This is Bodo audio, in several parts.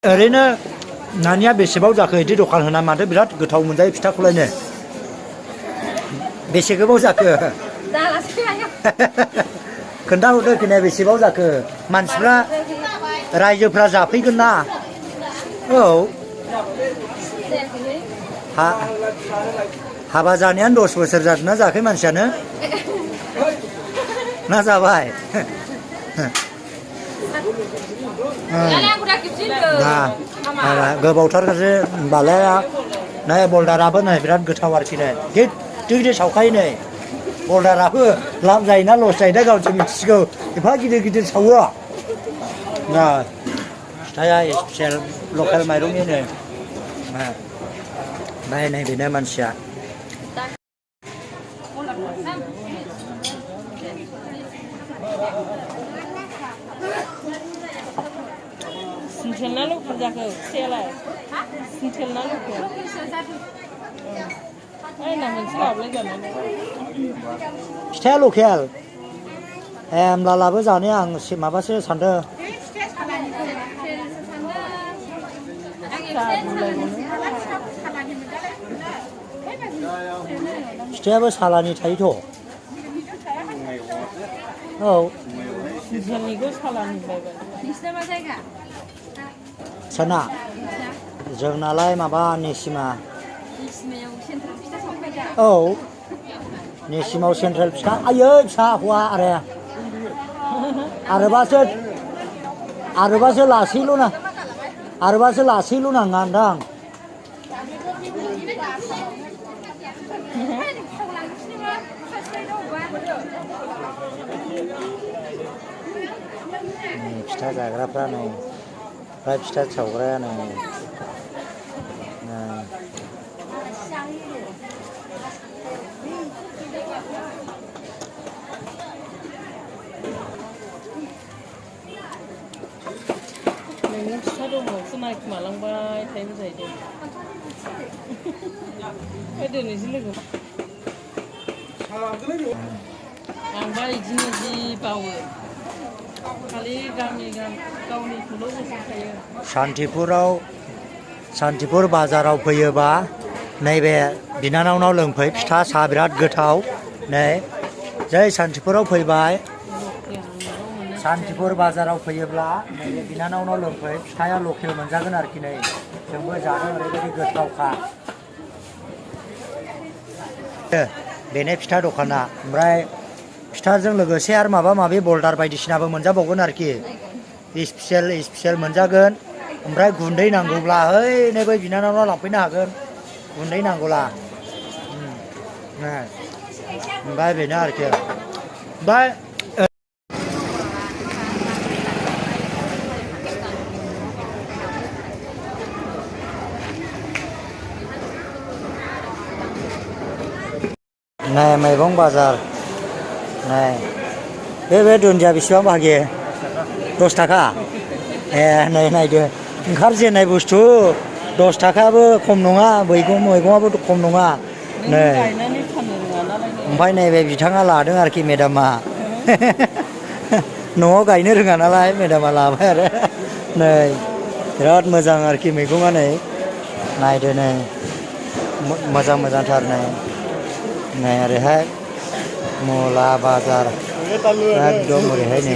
ओरैनो नानिया बेसेबां जाखो बिदि दखान होना माथो बिराद गोथाव मोनजायो फिथाखौलायनो बेसे गोबाव जाखो खोन्थाहरदो खोनाया बेसेबां जाखो मानसिफ्रा रायजोफ्रा जाफैगोन ना औ हाबा जानायानो 10 बोसोर जादोंना जायाखै मानसियानो ना जाबाय गोबावथारसो होनबालाय नै बल्दाराबो नै बिराद गोथाव आरोखि नै गिदिर गिदिर सावखायो नै बल्दाराबो लाब जायोना लस जायोना गावसो मिथिसिगौ एफा गिदिर गिदिर सावो फिथाया स्पेसियेल लकेल माइरंनि नै ओमफ्राय नै बेनो मानसिया Sintel na lukul jago, sialah. Sintel na lukul. Namun siapa lagi mana? Fiथाया लकेल होमब्लाबो जानाया आं माबासो सानदों फिथायाबो सालानि थायोथ' औ Sintelनिखौ सालानि बायबाय नोंसिना मा जायगा सोना जोंनालाय माबा नेसिमा नेसिमायाव सेन्ट्रेल फिथा सावबाय दा औ नेसिमाव सेन्ट्रेल फिथा आयै फिसा हौवा आरोबासो लासैल' नाङा नोंथां फिथा जाग्राफ्रा नै ओमफ्राय फिथा सावग्राया नै नोंनि फिथा दङ खोमालांबाय थायोबो जाहैदों दिनैसो लोगो आंबा बिदिनो जि बावो खालि गामि गावनिखौल' गोसोखायो सान्तिपुर बाजाराव फैयोबा नैबे बिनानावनाव लोंफै फिथा साहा बिराद गोथाव नै जै सान्तिपुराव फैबाय सान्तिपुर बाजाराव फैयोब्ला नैबे बिनानावनाव लोंफै फिथाया लकेल मोनजागोन आरोखि नै जोंबो जानो ओरैबायदि गोथावखा बेनो फिथा दखाना ओमफ्राय फिथाजों लोगोसे आरो माबा माबि बल्दार बायदिसिनाबो मोनजाबावगोन आरोखि स्पेसियेल मोनजागोन ओमफ्राय गुन्दै नांगौब्ला नै बै बिनानावनाव लांफैनो हागोन गुन्दै नांगौब्ला ओमफ्राय बेनो आरोखि ओमफ्राय नै मैगं बाजार नै बे दुन्दिया बेसेबां बाहागि 10 थाखा नै नायदो ओंखारजेननाय बुस्थु 10 थाखाबो खम नङा मैगङाबो खम नङा नै ओमफ्राय नैबे बिथाङा लादों आरोखि मेदामा न'आव गायनो रोङा नालाय मेदामा लाबाय आरो नै बिराद मोजां आरोखि मैगङा नै नायदो नै मोजांथार नै ओरैहाय मुला बाजार एकदम ओरैहाय नै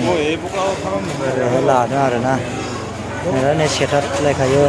ओरैहाय लादों आरोना नै सेटार लायखायो